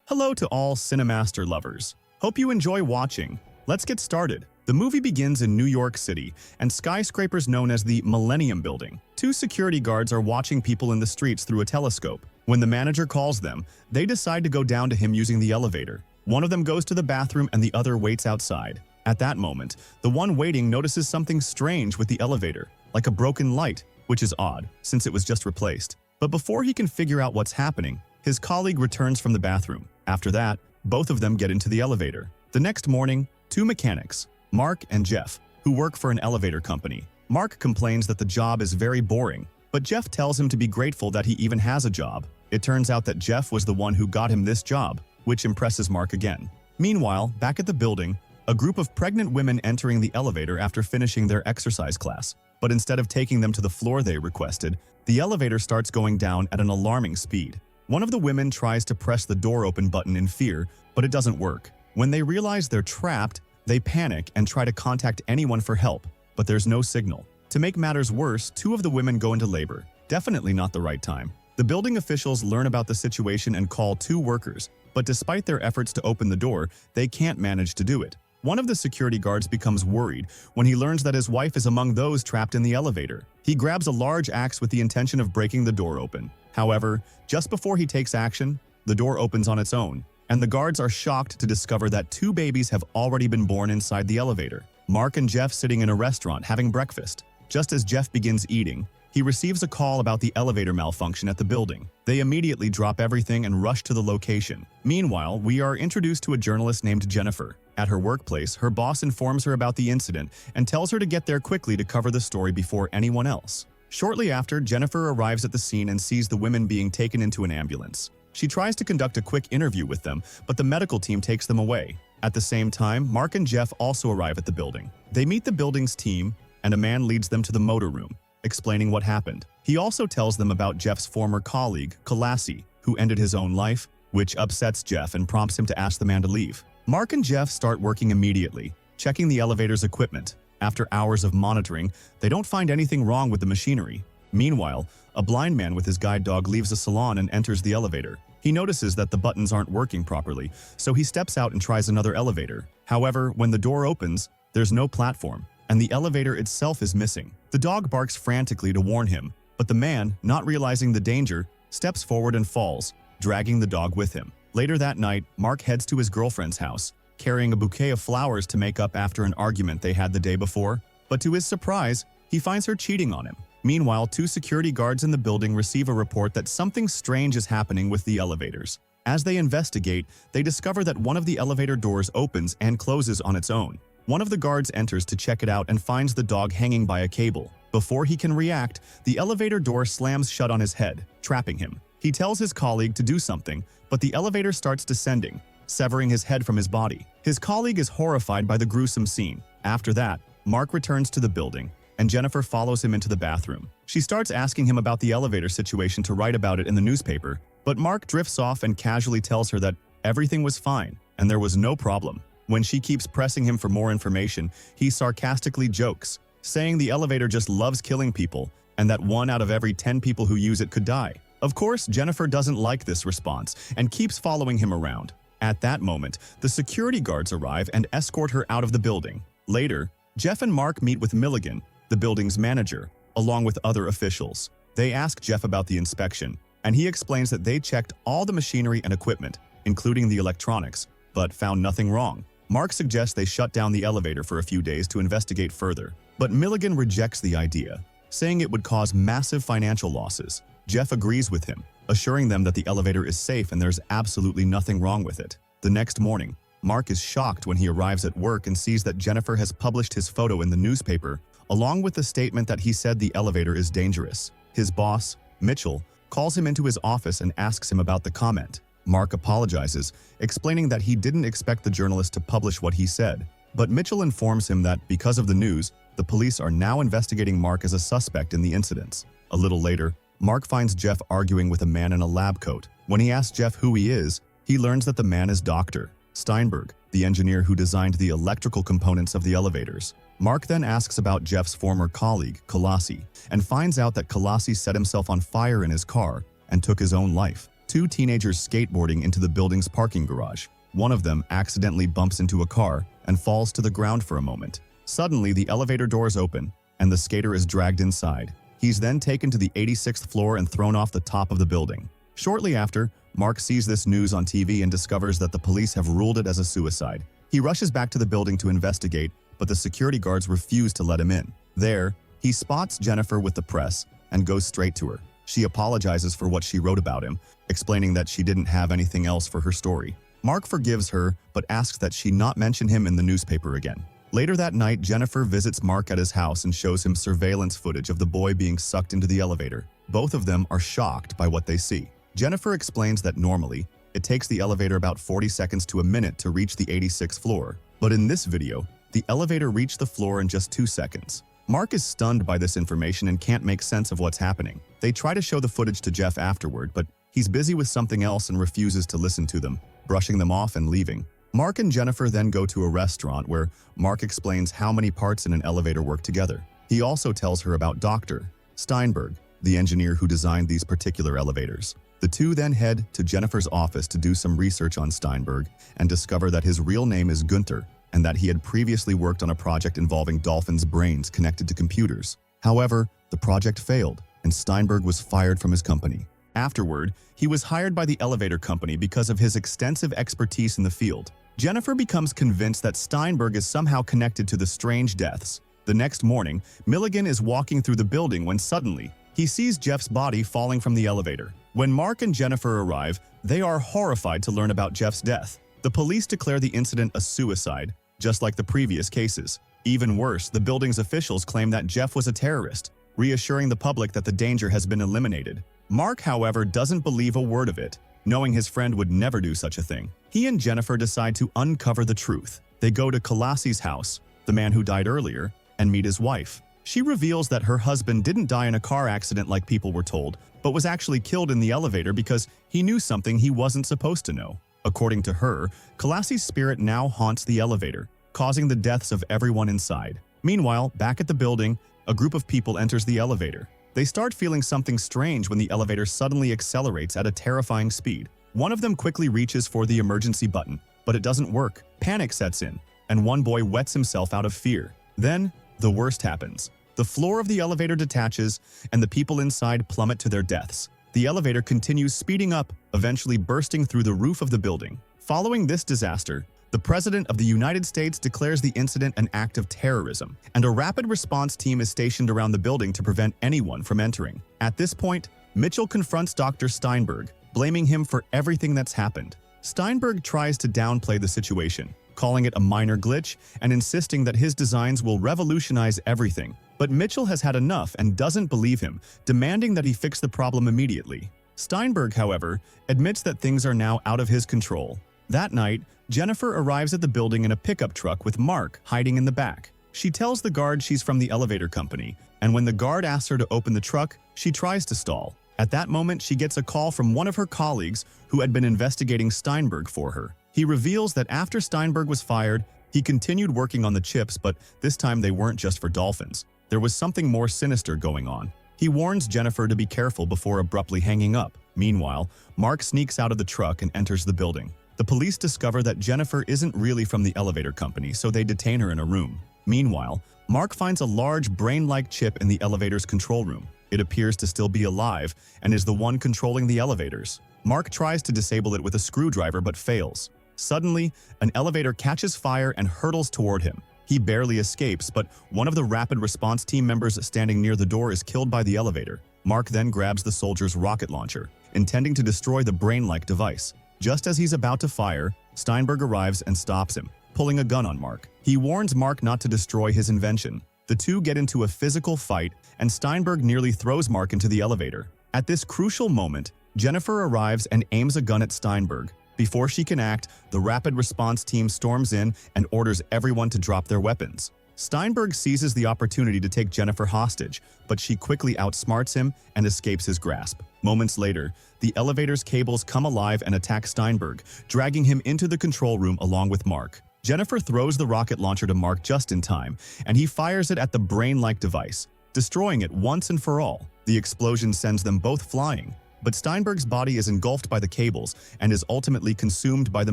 Hello to all Cinemaster lovers. Hope you enjoy watching. Let's get started. The movie begins in New York City and skyscrapers known as the Millennium Building. Two security guards are watching people in the streets through a telescope. When the manager calls them, they decide to go down to him using the elevator. One of them goes to the bathroom and the other waits outside. At that moment, the one waiting notices something strange with the elevator, like a broken light, which is odd since it was just replaced. But before he can figure out what's happening, his colleague returns from the bathroom. After that, both of them get into the elevator. The next morning, two mechanics, Mark and Jeff, who work for an elevator company. Mark complains that the job is very boring, but Jeff tells him to be grateful that he even has a job. It turns out that Jeff was the one who got him this job, which impresses Mark again. Meanwhile, back at the building, a group of pregnant women entering the elevator after finishing their exercise class. But instead of taking them to the floor they requested, the elevator starts going down at an alarming speed. One of the women tries to press the door open button in fear, but it doesn't work. When they realize they're trapped, they panic and try to contact anyone for help, but there's no signal. To make matters worse, two of the women go into labor. Definitely not the right time. The building officials learn about the situation and call two workers, but despite their efforts to open the door, they can't manage to do it. One of the security guards becomes worried when he learns that his wife is among those trapped in the elevator. He grabs a large axe with the intention of breaking the door open. However, just before he takes action, the door opens on its own, and the guards are shocked to discover that two babies have already been born inside the elevator. Mark and Jeff sitting in a restaurant having breakfast. Just as Jeff begins eating, he receives a call about the elevator malfunction at the building. They immediately drop everything and rush to the location. Meanwhile, we are introduced to a journalist named Jennifer. At her workplace, her boss informs her about the incident and tells her to get there quickly to cover the story before anyone else. Shortly after, Jennifer arrives at the scene and sees the women being taken into an ambulance. She tries to conduct a quick interview with them, but the medical team takes them away. At the same time, Mark and Jeff also arrive at the building. They meet the building's team, and a man leads them to the motor room, explaining what happened. He also tells them about Jeff's former colleague, Kalasi, who ended his own life, which upsets Jeff and prompts him to ask the man to leave. Mark and Jeff start working immediately, checking the elevator's equipment. After hours of monitoring, they don't find anything wrong with the machinery. Meanwhile, a blind man with his guide dog leaves the salon and enters the elevator. He notices that the buttons aren't working properly, so he steps out and tries another elevator. However, when the door opens, there's no platform, and the elevator itself is missing. The dog barks frantically to warn him, but the man, not realizing the danger, steps forward and falls, dragging the dog with him. Later that night, Mark heads to his girlfriend's house, carrying a bouquet of flowers to make up after an argument they had the day before. But to his surprise, he finds her cheating on him. Meanwhile, two security guards in the building receive a report that something strange is happening with the elevators. As they investigate, they discover that one of the elevator doors opens and closes on its own. One of the guards enters to check it out and finds the dog hanging by a cable. Before he can react, the elevator door slams shut on his head, trapping him. He tells his colleague to do something, but the elevator starts descending, severing his head from his body. His colleague is horrified by the gruesome scene. After that, Mark returns to the building, and Jennifer follows him into the bathroom. She starts asking him about the elevator situation to write about it in the newspaper, but Mark drifts off and casually tells her that everything was fine and there was no problem. When she keeps pressing him for more information, he sarcastically jokes, saying the elevator just loves killing people and that 1 out of every 10 people who use it could die. Of course, Jennifer doesn't like this response and keeps following him around. At that moment, the security guards arrive and escort her out of the building. Later, Jeff and Mark meet with Milligan, the building's manager, along with other officials. They ask Jeff about the inspection, and he explains that they checked all the machinery and equipment, including the electronics, but found nothing wrong. Mark suggests they shut down the elevator for a few days to investigate further, but Milligan rejects the idea, saying it would cause massive financial losses. Jeff agrees with him, assuring them that the elevator is safe and there's absolutely nothing wrong with it. The next morning, Mark is shocked when he arrives at work and sees that Jennifer has published his photo in the newspaper, along with the statement that he said the elevator is dangerous. His boss, Mitchell, calls him into his office and asks him about the comment. Mark apologizes, explaining that he didn't expect the journalist to publish what he said. But Mitchell informs him that because of the news, the police are now investigating Mark as a suspect in the incidents. A little later, Mark finds Jeff arguing with a man in a lab coat. When he asks Jeff who he is, he learns that the man is Dr. Steinberg, the engineer who designed the electrical components of the elevators. Mark then asks about Jeff's former colleague, Kalasi, and finds out that Kalasi set himself on fire in his car and took his own life. two teenagers skateboarding into the building's parking garage. One of them accidentally bumps into a car and falls to the ground for a moment. Suddenly, the elevator doors open, and the skater is dragged inside. He's then taken to the 86th floor and thrown off the top of the building. Shortly after, Mark sees this news on TV and discovers that the police have ruled it as a suicide. He rushes back to the building to investigate, but the security guards refuse to let him in. There, he spots Jennifer with the press and goes straight to her. She apologizes for what she wrote about him, explaining that she didn't have anything else for her story. Mark forgives her, but asks that she not mention him in the newspaper again. Later that night, Jennifer visits Mark at his house and shows him surveillance footage of the boy being sucked into the elevator. Both of them are shocked by what they see. Jennifer explains that normally, it takes the elevator about 40 seconds to a minute to reach the 86th floor. But in this video, the elevator reached the floor in just 2 seconds. Mark is stunned by this information and can't make sense of what's happening. They try to show the footage to Jeff afterward, but he's busy with something else and refuses to listen to them, brushing them off and leaving. Mark and Jennifer then go to a restaurant where Mark explains how many parts in an elevator work together. He also tells her about Dr. Steinberg, the engineer who designed these particular elevators. The two then head to Jennifer's office to do some research on Steinberg and discover that his real name is Gunther and that he had previously worked on a project involving dolphins' brains connected to computers. However, the project failed and Steinberg was fired from his company. Afterward, he was hired by the elevator company because of his extensive expertise in the field. Jennifer becomes convinced that Steinberg is somehow connected to the strange deaths. The next morning, Milligan is walking through the building when suddenly, he sees Jeff's body falling from the elevator. When Mark and Jennifer arrive, they are horrified to learn about Jeff's death. The police declare the incident a suicide, just like the previous cases. Even worse, the building's officials claim that Jeff was a terrorist, reassuring the public that the danger has been eliminated. Mark, however, doesn't believe a word of it, knowing his friend would never do such a thing. He and Jennifer decide to uncover the truth. They go to Kalassi's house, the man who died earlier, and meet his wife. She reveals that her husband didn't die in a car accident like people were told, but was actually killed in the elevator because he knew something he wasn't supposed to know. According to her, Kalassi's spirit now haunts the elevator, causing the deaths of everyone inside. Meanwhile, back at the building, a group of people enters the elevator. They start feeling something strange when the elevator suddenly accelerates at a terrifying speed. One of them quickly reaches for the emergency button, but it doesn't work. Panic sets in, and one boy wets himself out of fear. Then, the worst happens. The floor of the elevator detaches, and the people inside plummet to their deaths. The elevator continues speeding up, eventually bursting through the roof of the building. Following this disaster, the President of the United States declares the incident an act of terrorism, and a rapid response team is stationed around the building to prevent anyone from entering. At this point, Mitchell confronts Dr. Steinberg, blaming him for everything that's happened. Steinberg tries to downplay the situation, calling it a minor glitch and insisting that his designs will revolutionize everything. But Mitchell has had enough and doesn't believe him, demanding that he fix the problem immediately. Steinberg, however, admits that things are now out of his control. That night, Jennifer arrives at the building in a pickup truck with Mark hiding in the back. She tells the guard she's from the elevator company, and when the guard asks her to open the truck, she tries to stall. At that moment, she gets a call from one of her colleagues who had been investigating Steinberg for her. He reveals that after Steinberg was fired, he continued working on the chips, but this time they weren't just for dolphins. There was something more sinister going on. He warns Jennifer to be careful before abruptly hanging up. Meanwhile, Mark sneaks out of the truck and enters the building. The police discover that Jennifer isn't really from the elevator company, so they detain her in a room. Meanwhile, Mark finds a large brain-like chip in the elevator's control room. It appears to still be alive and is the one controlling the elevators. Mark tries to disable it with a screwdriver but fails. Suddenly, an elevator catches fire and hurtles toward him. He barely escapes, but one of the rapid response team members standing near the door is killed by the elevator. Mark then grabs the soldier's rocket launcher, intending to destroy the brain-like device. Just as he's about to fire, Steinberg arrives and stops him, pulling a gun on Mark. He warns Mark not to destroy his invention. The two get into a physical fight, and Steinberg nearly throws Mark into the elevator. At this crucial moment, Jennifer arrives and aims a gun at Steinberg. Before she can act, the rapid response team storms in and orders everyone to drop their weapons. Steinberg seizes the opportunity to take Jennifer hostage, but she quickly outsmarts him and escapes his grasp. Moments later, the elevator's cables come alive and attack Steinberg, dragging him into the control room along with Mark. Jennifer throws the rocket launcher to Mark just in time, and he fires it at the brain-like device, destroying it once and for all. The explosion sends them both flying. but Steinberg's body is engulfed by the cables and is ultimately consumed by the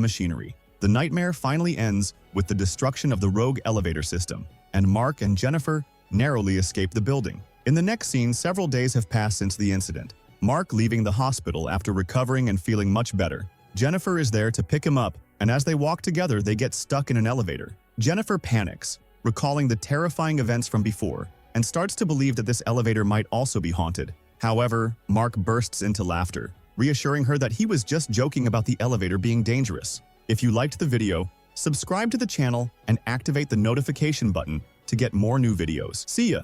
machinery. The nightmare finally ends with the destruction of the rogue elevator system, and Mark and Jennifer narrowly escape the building. In the next scene, several days have passed since the incident. Mark leaving the hospital after recovering and feeling much better. Jennifer is there to pick him up, and as they walk together, they get stuck in an elevator. Jennifer panics, recalling the terrifying events from before, and starts to believe that this elevator might also be haunted. However, Mark bursts into laughter, reassuring her that he was just joking about the elevator being dangerous. If you liked the video, subscribe to the channel and activate the notification button to get more new videos. See ya!